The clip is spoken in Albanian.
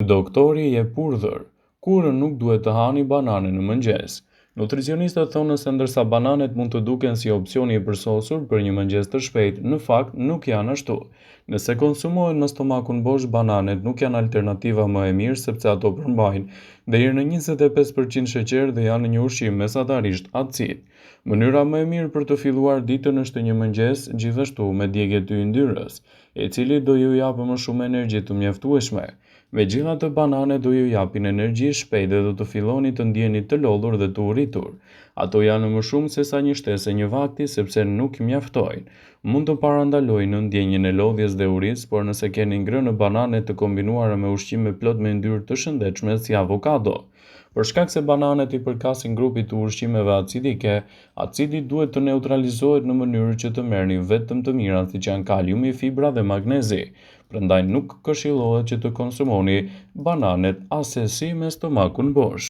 Doktori jep urdhër, kurrë nuk duhet të hani banane në mëngjes. Nutricionistët thonë se ndërsa bananet mund të duken si opcioni i përsosur për një mëngjes të shpejtë, në fakt nuk janë ashtu. Nëse konsumohen me stomakun bosh, bananet nuk janë alternativa më e mirë sepse ato përmbajnë deri në 25% sheqer dhe janë një ushqim mesatarisht acid. Mënyra më e mirë për të filluar ditën është një mëngjes gjithashtu me djegje të yndyrës, i cili do ju japë më shumë energji të mjaftueshme. Megjithatë, bananet do ju japin energji shpejt dhe do të filloni të ndjeni të lodhur dhe të uritur. Ato janë më shumë se sa një shtesë një vakti sepse nuk mjaftojnë. Mund të parandalojnë në ndjenjën e lodhjes dhe urisë, por nëse keni ngrënë banane të kombinuara me ushqime plot me yndyrë të shëndetshme si avokado. Për shkak se bananet i përkasin grupit të ushqimeve acidike, acidi duhet të neutralizohet në mënyrë që të merrni vetëm të mirat siç janë kaliumi, fibra dhe magnezi. Prandaj nuk këshillohet që të konsumoni bananet asesi me stomakun bosh.